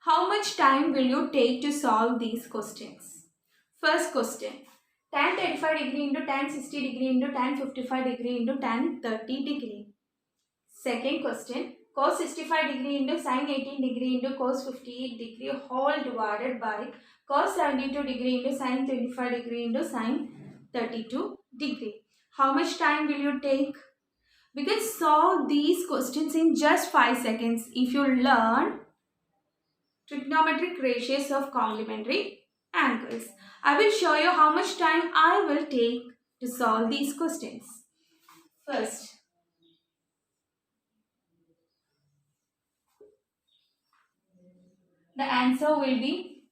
How much time will you take to solve these questions? First question. Tan 35 degree into tan 60 degree into tan 55 degree into tan 30 degree. Second question. Cos 65 degree into sin 18 degree into cos 58 degree whole divided by cos 72 degree into sin 25 degree into sin 32 degree. How much time will you take? We can solve these questions in just 5 seconds if you learn trigonometric ratios of complementary angles. I will show you how much time I will take to solve these questions. First, the answer will be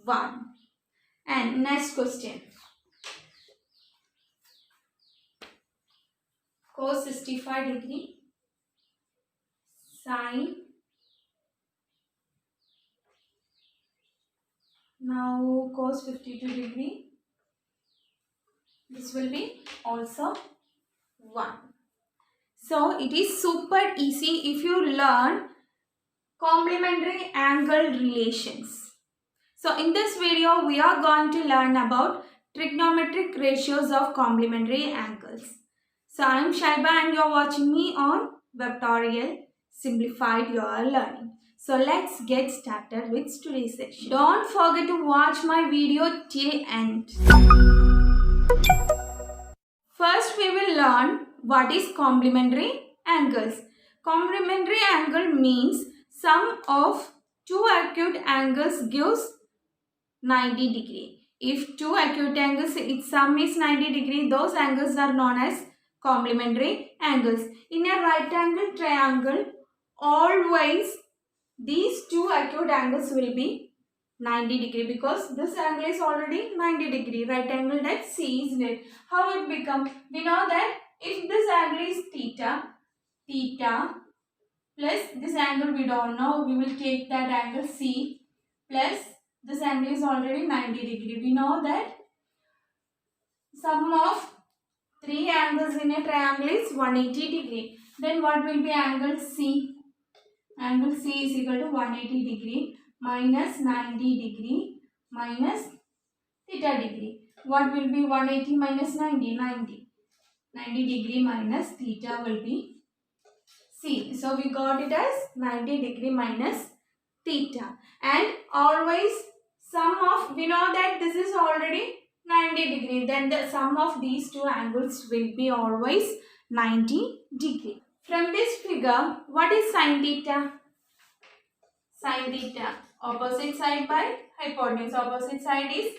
1. And next question. Cos 65 degree sin. Now cos 52 degree. This will be also 1. So it is super easy if you learn complementary angle relations. So in this video we are going to learn about trigonometric ratios of complementary angles. So I am Shaiba and you are watching me on Vectorial Simplified Your Learning. So let's get started with today's session. Don't forget to watch my video till end. First we will learn what is complementary angles. Complementary angle means sum of two acute angles gives 90 degree. If two acute angles, its sum is 90 degree, those angles are known as complementary angles. In a right angle triangle, always these two acute angles will be 90 degree because this angle is already 90 degree. Right angle that C is it. How it become? We know that if this angle is theta plus this angle we don't know, we will take that angle C plus this angle is already 90 degree. We know that sum of three angles in a triangle is 180 degree. Then what will be angle C? Angle C is equal to 180 degree minus 90 degree minus theta degree. What will be 180 minus 90? 90. 90 degree minus theta will be C. So we got it as 90 degree minus theta. And always sum of, we know that this is already 90 degree. Then the sum of these two angles will be always 90 degree. From this figure, what is sin theta? Sin theta, opposite side by hypotenuse. Opposite side is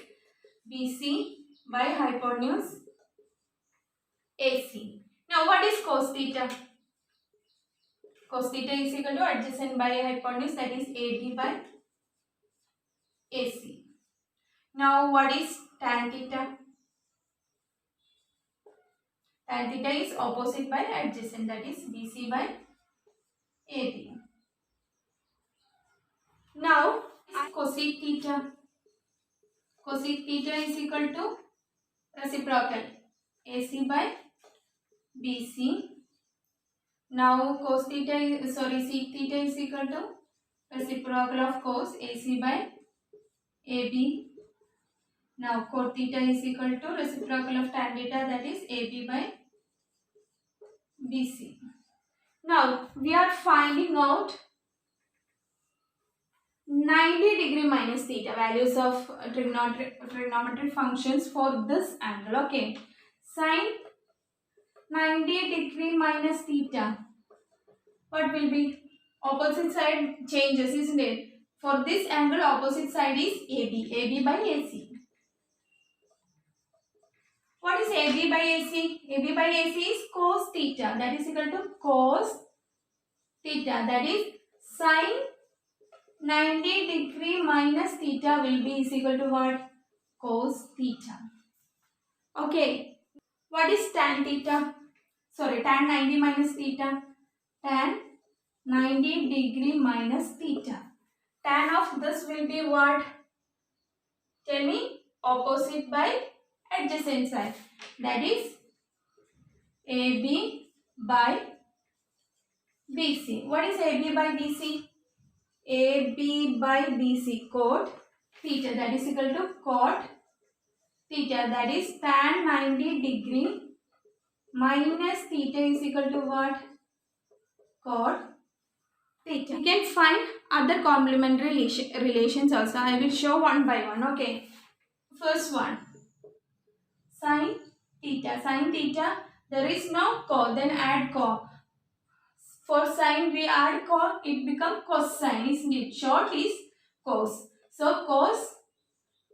BC by hypotenuse AC. Now what is cos theta? Cos theta is equal to adjacent by hypotenuse, that is AB by AC. Now what is tan theta? Tan theta is opposite by adjacent, that is BC by AB. Now cosec theta. Cosec theta is equal to reciprocal AC by BC. Now cos theta is, sec theta is equal to reciprocal of cos AC by AB. Now cot theta is equal to reciprocal of tan theta, that is AB by BC. Now we are finding out 90 degree minus theta, values of trigonometric functions for this angle. Okay, sin 90 degree minus theta, what will be? Opposite side changes, isn't it? For this angle, opposite side is AB, AB by AC. What is AB by AC? AB by AC is cos theta, that is equal to cos theta, that is sin 90 degree minus theta will be is equal to what? Cos theta. Okay, what is tan theta? Sorry, tan 90 minus theta. Tan 90 degree minus theta. Tan of this will be what? Tell me. Opposite by adjacent side. That is AB by BC. What is AB by BC? AB by BC, cot theta, that is equal to cot theta, that is tan 90 degree minus theta is equal to what? Cot theta. We can find other complementary relations also. I will show one by one. Okay. First one, sin theta. Sin theta, there is no co, then add co. For sin we add co, it becomes cosine, isn't it? Short is cos. So cos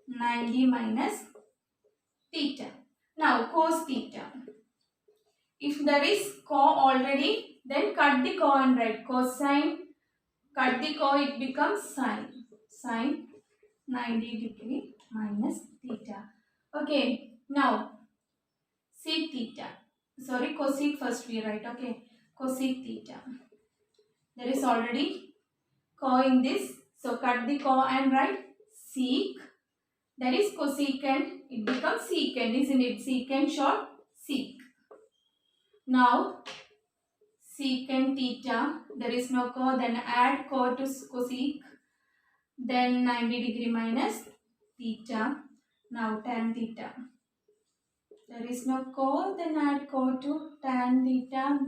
90 minus theta. Now cos theta. If there is co already, then cut the co and write cosine. Cut the co, it becomes sine. Sine 90 degree minus theta. Okay. Now sec theta. Sorry, cosec first we write. Okay. Cosec theta. There is already co in this. So cut the co and write sec. That is cosecant. It becomes secant, isn't it? Secant short sec. Now secant theta. There is no co. Then add co to cosec. Then 90 degree minus theta. Now tan theta. There is no co. Then add co to tan theta.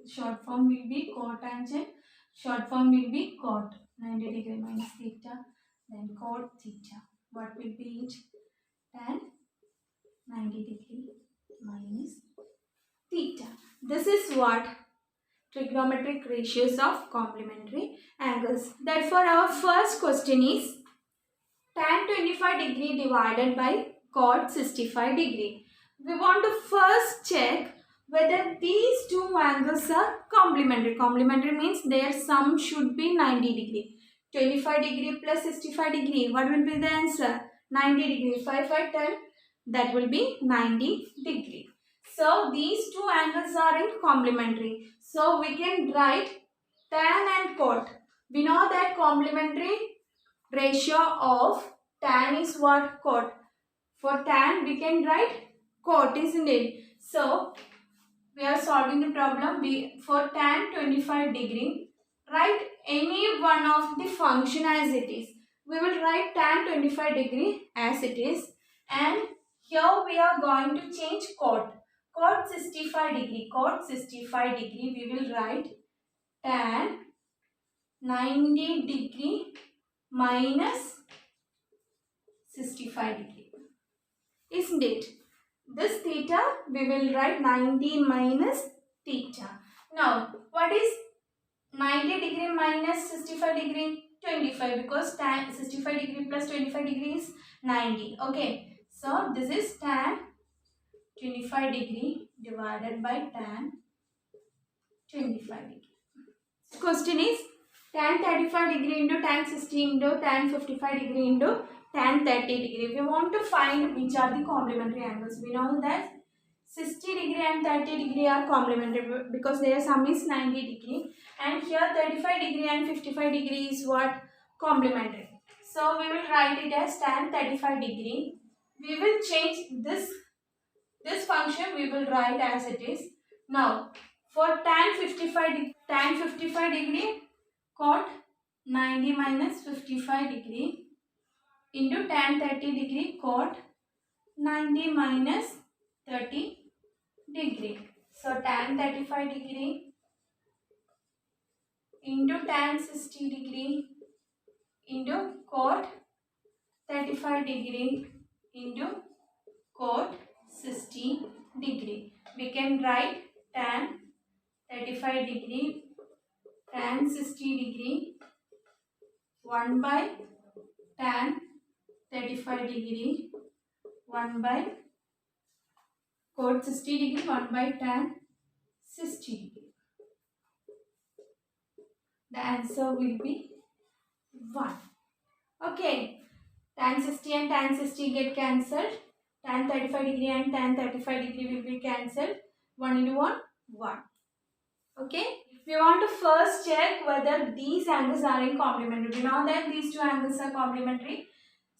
Short form will be cotangent. Short form will be cot. 90 degree minus theta. Then cot theta. What will be it? Tan 90 degree minus theta. This is what trigonometric ratios of complementary angles. Therefore, our first question is tan 25 degree divided by cot 65 degree. We want to first check whether these two angles are complementary. Complementary means their sum should be 90 degree. 25 degree plus 65 degree. What will be the answer? 90 degree. 5 by 10. That will be 90 degree. So these two angles are in complementary. So we can write tan and cot. We know that complementary ratio of tan is what? Cot. For tan we can write cot, isn't it? So we are solving the problem. For tan 25 degree, write any one of the function as it is. We will write tan 25 degree as it is, and here we are going to change cot. Cot 65 degree. Cot 65 degree we will write tan 90 degree minus 65 degree. Isn't it? This theta we will write 90 minus theta. Now what is 90 degree minus 65 degree? 25, because tan 65 degree plus 25 degree is 90. Okay. So this is tan 25 degree divided by tan 25 degree. Question is tan 35 degree into tan 60 into tan 55 degree into tan 30 degree. We want to find which are the complementary angles. We know that 60 degree and 30 degree are complementary because their sum is 90 degree, and here 35 degree and 55 degree is what? Complementary. So we will write it as tan 35 degree. We will change this function, we will write as it is. Now for tan 55 degree, cot 90 minus 55 degree into tan 30 degree, cot 90 minus 30 degree. So tan 35 degree into tan 60 degree into cot 35 degree into cot 60 degree. We can write tan 35 degree tan 60 degree 1 by tan 35 degree 1 by cot 60 degree 1 by tan 60 degree. The answer will be 1. Okay. Tan 60 and tan 60 get cancelled. Tan 35 degree and tan 35 degree will be cancelled. 1 into 1, 1. Okay. We want to first check whether these angles are in complementary. We know that these two angles are complementary.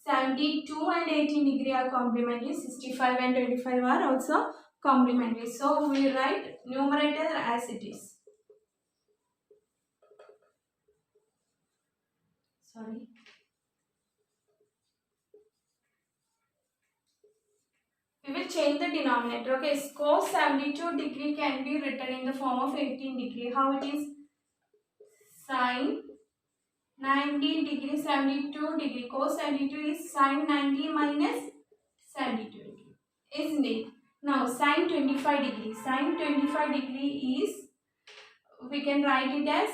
72 and 18 degree are complementary. 65 and 25 are also complementary. So we write numerator as it is. sorry. We will change the denominator. Okay, cos 72 degree can be written in the form of 18 degree. How it is? Sin 90 degree, 72 degree. Cos 72 is sin 90 minus 72 degree. Isn't it? Now sin 25 degree. Sin 25 degree is, we can write it as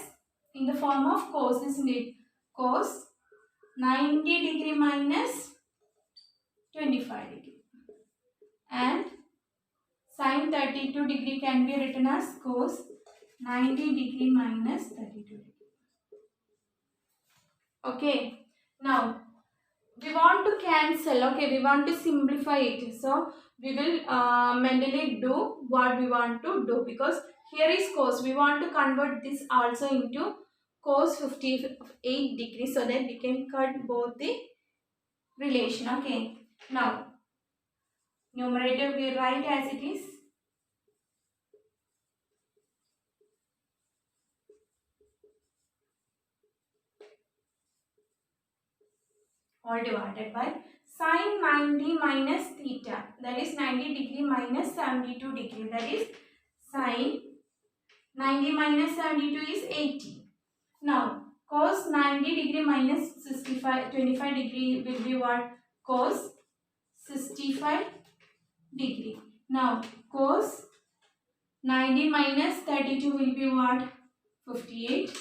in the form of cos, isn't it? Cos 90 degree minus 25 degree. And sin 32 degree can be written as cos 90 degree minus 32 degree. Okay. Now, we want to cancel. Okay, we want to simplify it. So, we will mentally do what we want to do, because here is cos. We want to convert this also into cos 58 degrees so that we can cut both the relation. Okay. Now, numerator we write as it is. All divided by sin 90 minus theta, that is 90 degree minus 72 degree, that is sin 90 minus 72 is 80. Now cos 90 degree minus 25 degree will be what? Cos 65 degree. Now cos 90 minus 32 will be what? 58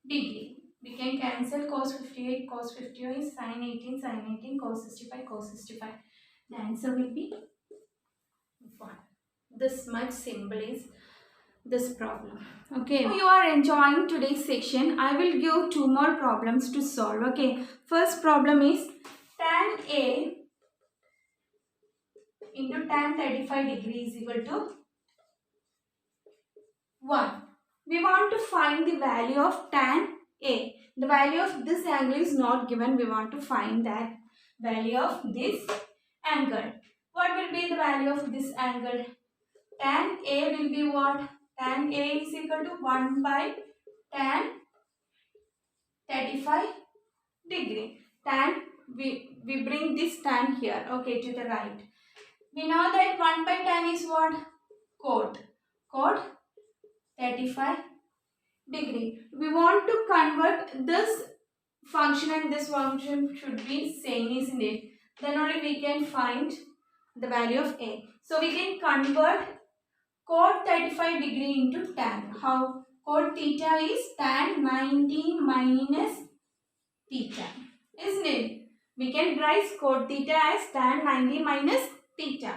degree. We can cancel cos 58, cos 58 is sin 18, sin 18, cos 65, cos 65. The answer will be 1. This much simple is this problem. Okay. If you are enjoying today's section, I will give 2 more problems to solve. Okay. First problem is tan A into tan 35 degree is equal to 1. We want to find the value of tan A. The value of this angle is not given. We want to find that value of this angle. What will be the value of this angle? Tan A will be what? Tan A is equal to 1 by tan 35 degree. Tan, we bring this tan here, okay, to the right. We know that 1 by tan is what? Cot. Cot 35 degree. We want to convert this function and this function should be same, isn't it? Then only we can find the value of A. So we can convert cot 35 degree into tan. How? Cot theta is tan 90 minus theta, isn't it? We can write cot theta as tan 90 minus theta.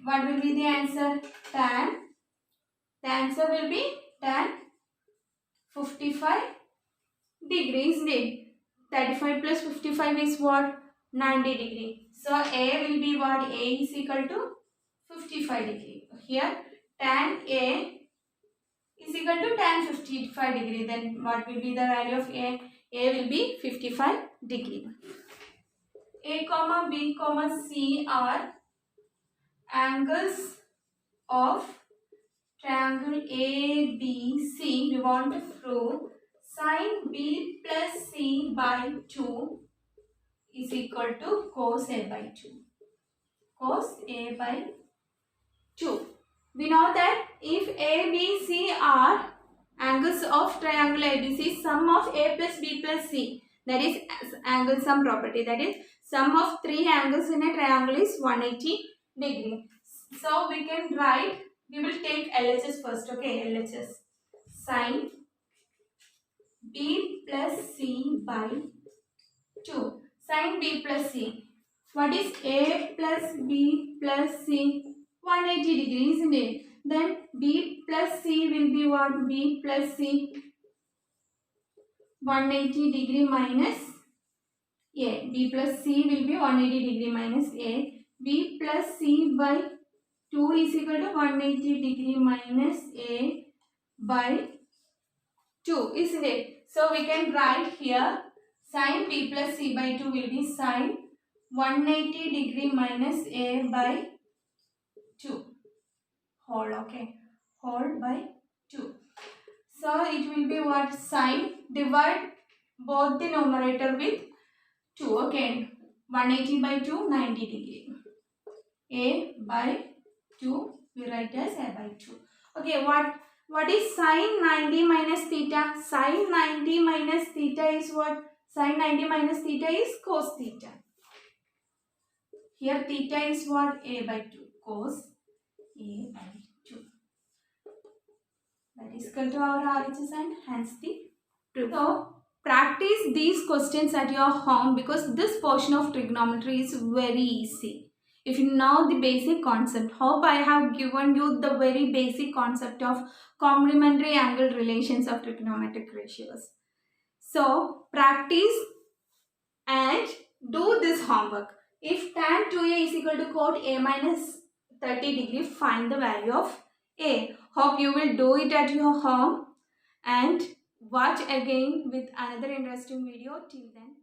What will be the answer? The answer will be tan 55 degrees, isn't it? 35 plus 55 is what? 90 degree. So A will be what? A is equal to 55 degree. Here tan A is equal to tan 55 degree. Then what will be the value of A? A will be 55 degree. A comma B comma C are angles of triangle ABC. We want to prove sin B plus C by 2 is equal to cos A by 2. Cos A by 2. We know that if A, B, C are angles of triangle ABC, sum of A plus B plus C, that is angle sum property, that is sum of 3 angles in a triangle is 180 degree. So we can write, we will take LHS first, okay, LHS. Sin B plus C by 2. Sin B plus C. What is A plus B plus C? 180 degrees, isn't it? Then B plus C will be what? B plus C 180 degree minus A. B plus C will be 180 degree minus A. B plus C by 2 is equal to 180 degree minus A by 2, isn't it? So we can write here sin B plus C by 2 will be sin 180 degree minus A by 2 whole, okay, whole by 2. So it will be what? Sin, divide both the numerator with 2. Okay, 180 by 2, 90 degree. A by 2, we write as A by 2. Okay, what is sine 90 minus theta? Sine 90 minus theta is what? Sine 90 minus theta is cos theta. Here theta is what? A by 2. Cos A by 2. That is equal to our RHS and hence the proof. So, practice these questions at your home because this portion of trigonometry is very easy. If you know the basic concept, hope I have given you the very basic concept of complementary angle relations of trigonometric ratios. So, practice and do this homework. If tan 2a is equal to cot a minus 30 degree, find the value of a. Hope you will do it at your home and watch again with another interesting video. Till then.